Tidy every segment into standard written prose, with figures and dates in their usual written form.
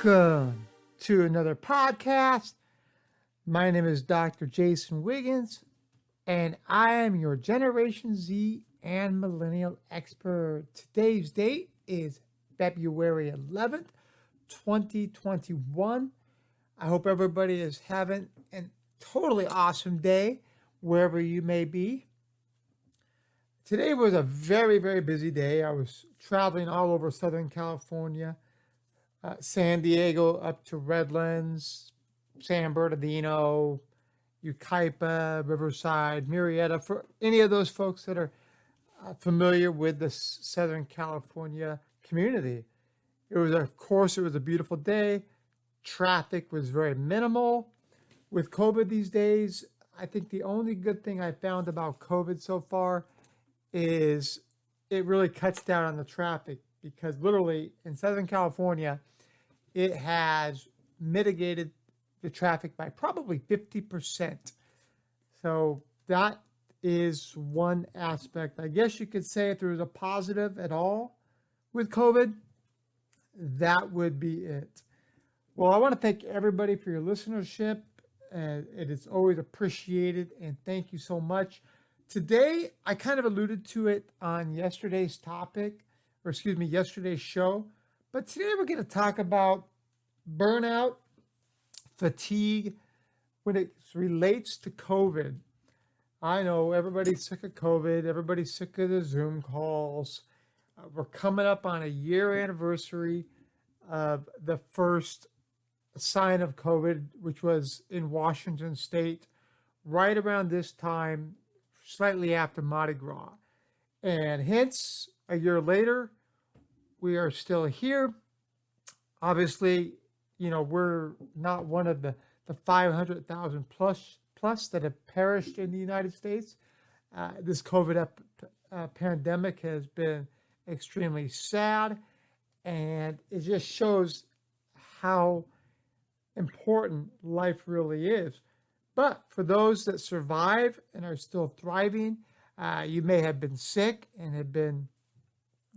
Welcome to another podcast. My name is Dr. Jason Wiggins, and I am your Generation Z and Millennial expert. Today's date is February 11th, 2021. I hope everybody is having a totally awesome day wherever you may be. Today was a very, very busy day. I was traveling all over Southern California, San Diego up to Redlands, San Bernardino, Yucaipa, Riverside, Murrieta, for any of those folks that are familiar with the Southern California community. Of course, it was a beautiful day. Traffic was very minimal. With COVID these days, I think the only good thing I found about COVID so far is it really cuts down on the traffic, because literally in Southern California, it has mitigated the traffic by probably 50%. So that is one aspect. I guess you could say if there was a positive at all with COVID, that would be it. Well, I want to thank everybody for your listenership, and it is always appreciated, and thank you so much. Today, I kind of alluded to it on yesterday's yesterday's show. But today we're going to talk about burnout, fatigue, when it relates to COVID. I know everybody's sick of COVID. Everybody's sick of the Zoom calls. We're coming up on a year anniversary of the first sign of COVID, which was in Washington State, right around this time, slightly after Mardi Gras. And hence, a year later, we are still here. Obviously, we're not one of the 500,000 plus that have perished in the United States. This COVID pandemic has been extremely sad, and it just shows how important life really is. But for those that survive and are still thriving, you may have been sick and have been,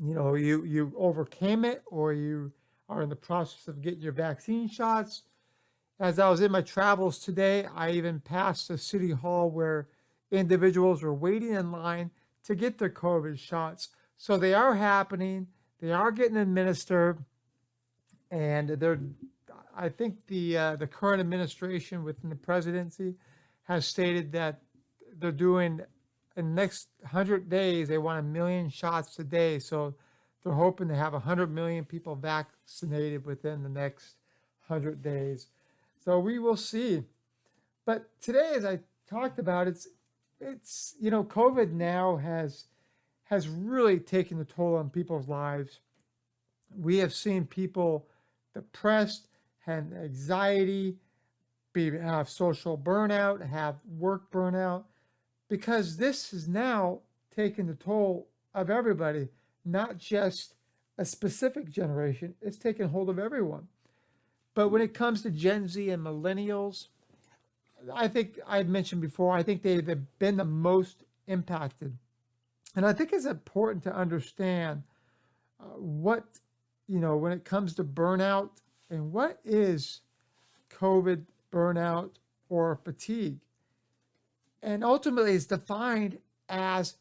you overcame it, or you are in the process of getting your vaccine shots. As I was in my travels today, I even passed a city hall where individuals were waiting in line to get their COVID shots. So they are happening. They are getting administered, and I think the current administration within the presidency has stated that they're doing, in the next 100 days, they want 1 million shots a day. So they're hoping to have 100 million people vaccinated within the next 100 days. So we will see. But today, as I talked about, it's COVID now has really taken the toll on people's lives. We have seen people depressed, have anxiety, have social burnout, have work burnout, because this is now taking the toll of everybody, not just a specific generation. It's taking hold of everyone. But when it comes to Gen Z and millennials, I think I've mentioned before, I think they've been the most impacted. And I think it's important to understand when it comes to burnout, and what is COVID burnout or fatigue. And ultimately, it's defined as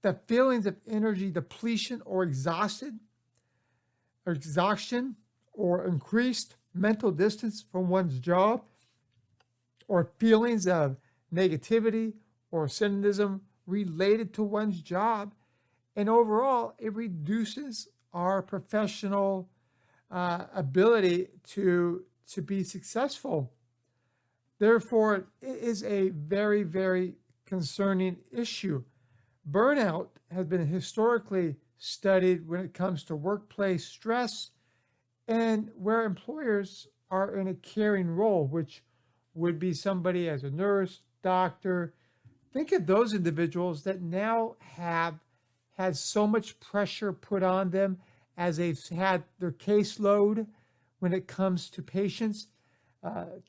the feelings of energy depletion or exhaustion, or increased mental distance from one's job, or feelings of negativity or cynicism related to one's job. And overall, it reduces our professional ability to be successful. Therefore, it is a very, very concerning issue. Burnout has been historically studied when it comes to workplace stress, and where employers are in a caring role, which would be somebody as a nurse, doctor. Think of those individuals that now have had so much pressure put on them as they've had their caseload when it comes to patients,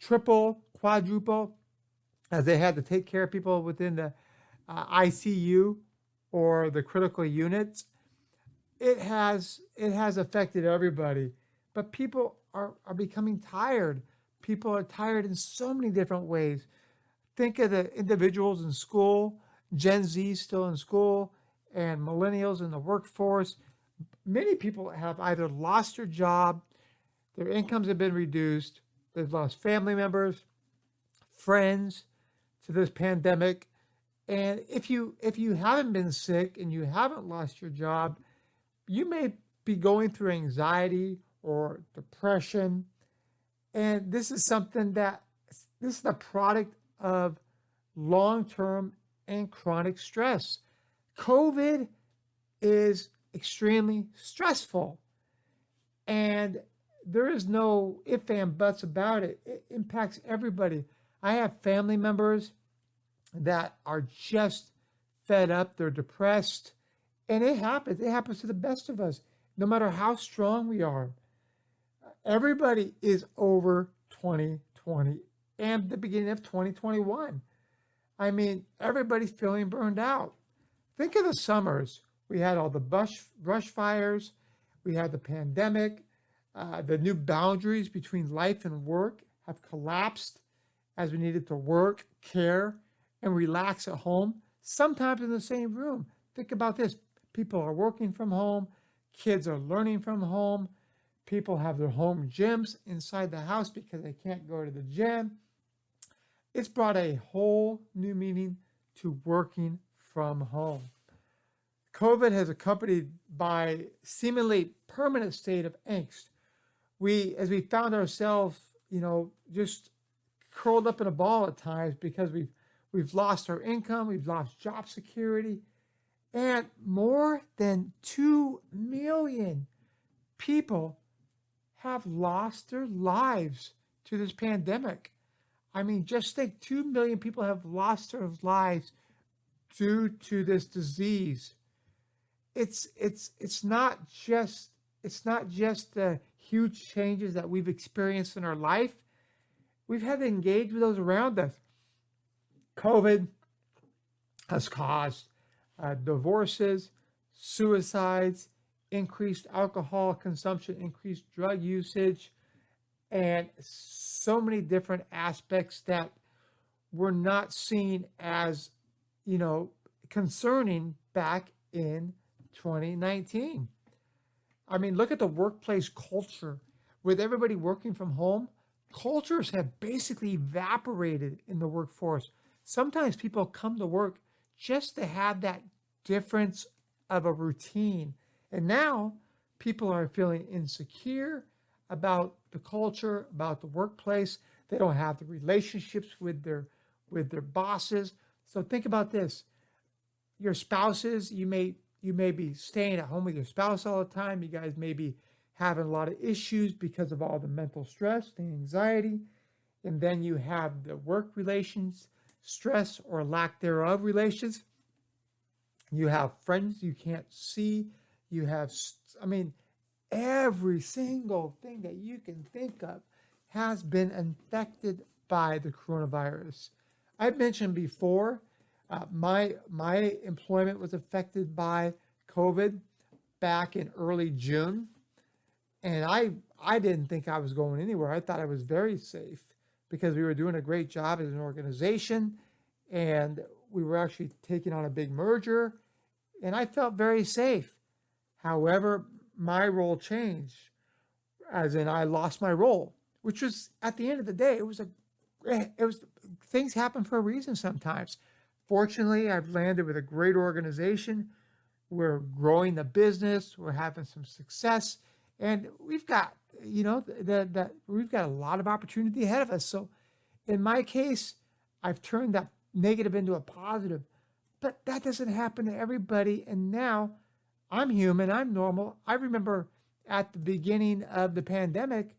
triple, quadruple, as they had to take care of people within the ICU or the critical units. It has affected everybody. but people are becoming tired. People are tired in so many different ways. Think of the individuals in school, Gen Z still in school, and millennials in the workforce. Many people have either lost their job, their incomes have been reduced, they've lost family members, friends to this pandemic. And if you haven't been sick and you haven't lost your job, you may be going through anxiety or depression. And this is something that this is the product of long-term and chronic stress. COVID is extremely stressful, and there is no if and buts about it. It impacts everybody. I have family members that are just fed up, they're depressed, and it happens. It happens to the best of us, no matter how strong we are. Everybody is over 2020 and the beginning of 2021. I mean, everybody's feeling burned out. Think of the summers. We had all the brush fires, we had the pandemic, the new boundaries between life and work have collapsed as we needed to work, care, and relax at home, sometimes in the same room. Think about this. People are working from home, kids are learning from home, people have their home gyms inside the house because they can't go to the gym. It's brought a whole new meaning to working from home. COVID has accompanied by seemingly permanent state of angst. As we found ourselves, just curled up in a ball at times because we've lost our income, we've lost job security, and more than 2 million people have lost their lives to this pandemic. I mean, just think 2 million people have lost their lives due to this disease. It's not just the huge changes that we've experienced in our life. We've had to engage with those around us. COVID has caused divorces, suicides, increased alcohol consumption, increased drug usage, and so many different aspects that were not seen as, concerning back in 2019. I mean, look at the workplace culture. With everybody working from home, cultures have basically evaporated in the workforce. Sometimes people come to work just to have that difference of a routine. And now people are feeling insecure about the culture, about the workplace. They don't have the relationships with their bosses. So think about this. Your spouses, you may be staying at home with your spouse all the time. You guys may be having a lot of issues because of all the mental stress, the anxiety. And then you have the work relations, stress or lack thereof relations. You have friends you can't see. You have, every single thing that you can think of has been infected by the coronavirus. I've mentioned before, my employment was affected by COVID back in early June, and I didn't think I was going anywhere. I thought I was very safe because we were doing a great job as an organization, and we were actually taking on a big merger, and I felt very safe. However, my role changed, as in I lost my role, which was, at the end of the day, it was things happen for a reason sometimes. Fortunately, I've landed with a great organization. We're growing the business. We're having some success, and we've got, we've got a lot of opportunity ahead of us. So, in my case, I've turned that negative into a positive, but that doesn't happen to everybody. And now, I'm human. I'm normal. I remember at the beginning of the pandemic,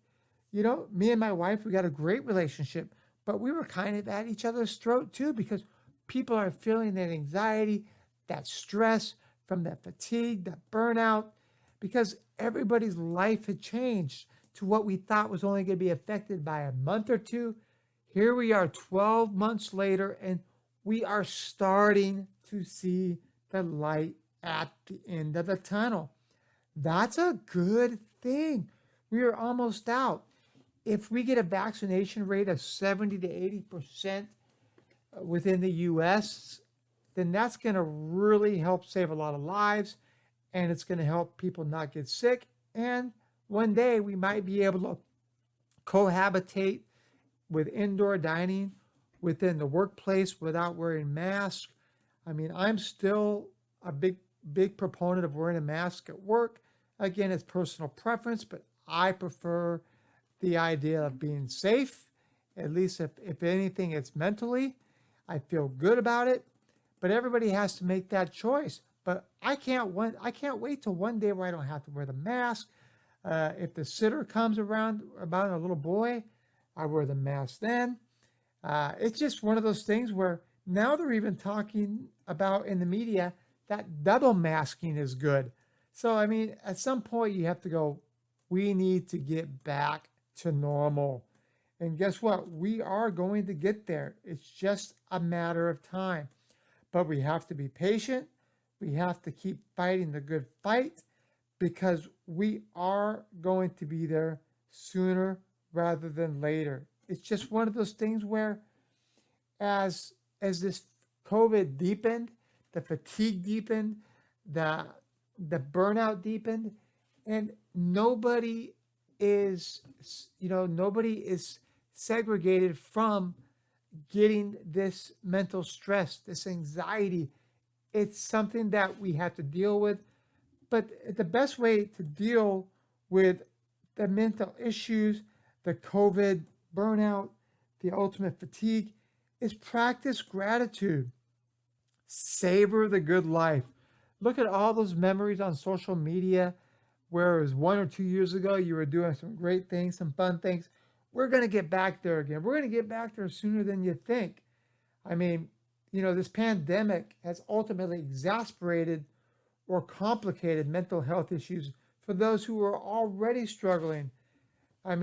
me and my wife, we got a great relationship, but we were kind of at each other's throat too, because people are feeling that anxiety, that stress from that fatigue, that burnout, because everybody's life had changed to what we thought was only going to be affected by a month or two. Here we are 12 months later, and we are starting to see the light at the end of the tunnel. That's a good thing. We are almost out. If we get a vaccination rate of 70 to 80% within the US, then that's going to really help save a lot of lives, and it's going to help people not get sick. And one day we might be able to cohabitate with indoor dining within the workplace without wearing masks. I mean, I'm still a big proponent of wearing a mask at work. Again, it's personal preference, but I prefer the idea of being safe. At least if anything, it's mentally. I feel good about it, but everybody has to make that choice. But I can't wait till one day where I don't have to wear the mask. If the sitter comes around about a little boy, I wear the mask then. It's just one of those things where now they're even talking about in the media that double masking is good. So, I mean, at some point you have to go, we need to get back to normal. And guess what? We are going to get there. It's just a matter of time. But we have to be patient. We have to keep fighting the good fight because we are going to be there sooner rather than later. It's just one of those things where as this COVID deepened, the fatigue deepened, the burnout deepened, and nobody is segregated from getting this mental stress, this anxiety. It's something that we have to deal with. But the best way to deal with the mental issues, the COVID burnout, the ultimate fatigue, is practice gratitude. Savor the good life. Look at all those memories on social media where it was 1 or 2 years ago, you were doing some great things, some fun things. We're going to get back there again. We're going to get back there sooner than you think. I mean, this pandemic has ultimately exasperated or complicated mental health issues for those who are already struggling. For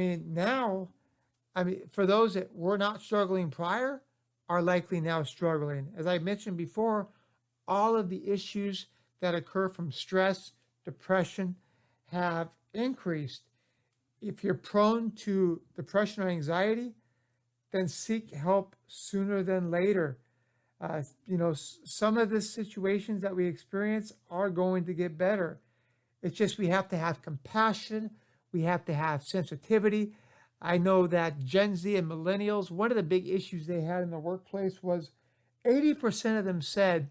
those that were not struggling prior, are likely now struggling. As I mentioned before, all of the issues that occur from stress, depression have increased. If you're prone to depression or anxiety, then seek help sooner than later. Some of the situations that we experience are going to get better. It's just we have to have compassion. We have to have sensitivity. I know that Gen Z and millennials, one of the big issues they had in the workplace was 80% of them said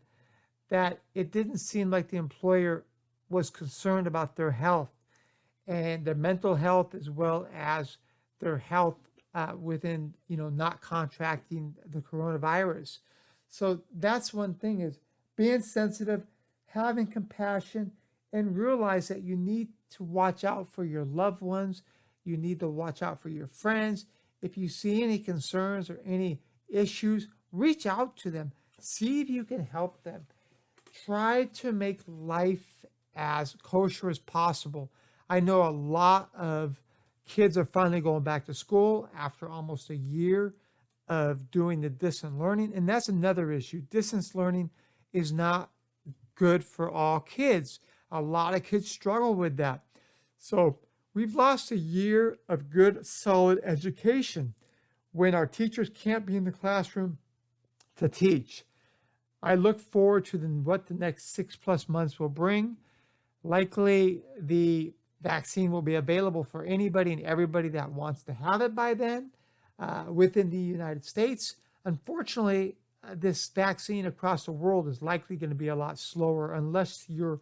that it didn't seem like the employer was concerned about their health and their mental health as well as their health within, not contracting the coronavirus. So that's one thing, is being sensitive, having compassion, and realize that you need to watch out for your loved ones. You need to watch out for your friends. If you see any concerns or any issues, reach out to them. See if you can help them. Try to make life as kosher as possible. I know a lot of kids are finally going back to school after almost a year of doing the distance learning. And that's another issue. Distance learning is not good for all kids. A lot of kids struggle with that. So we've lost a year of good, solid education when our teachers can't be in the classroom to teach. I look forward to what the next 6+ months will bring. Likely the vaccine will be available for anybody and everybody that wants to have it by then within the United States. Unfortunately, this vaccine across the world is likely going to be a lot slower unless you're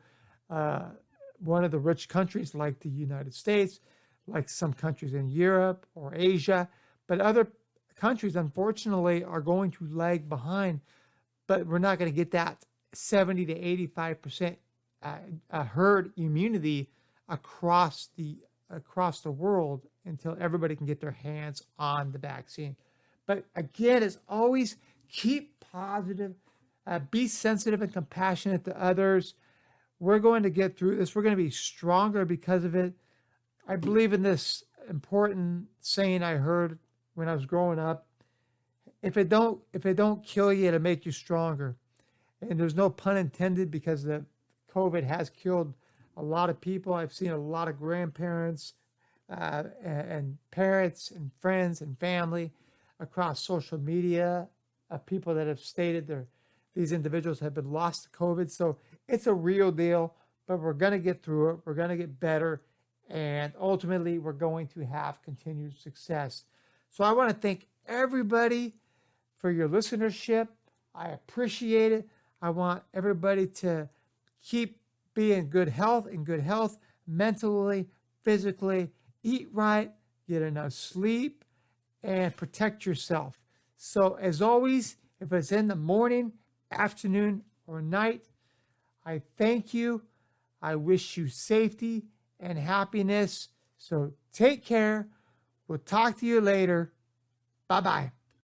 one of the rich countries like the United States, like some countries in Europe or Asia. But other countries, unfortunately, are going to lag behind. But we're not going to get that 70 to 85% herd immunity across the world until everybody can get their hands on the vaccine. But again, as always, keep positive, be sensitive and compassionate to others. We're going to get through this. We're going to be stronger because of it. I believe in this important saying I heard when I was growing up. If it don't kill you, it'll make you stronger. And there's no pun intended, because the COVID has killed a lot of people. I've seen a lot of grandparents and parents and friends and family across social media of people that have stated these individuals have been lost to COVID. So it's a real deal, but we're going to get through it. We're going to get better. And ultimately, we're going to have continued success. So I want to thank everybody for your listenership. I appreciate it. I want everybody to keep being good health, mentally, physically, eat right, get enough sleep, and protect yourself. So as always, if it's in the morning, afternoon, or night, I thank you. I wish you safety and happiness. So take care. We'll talk to you later. Bye-bye.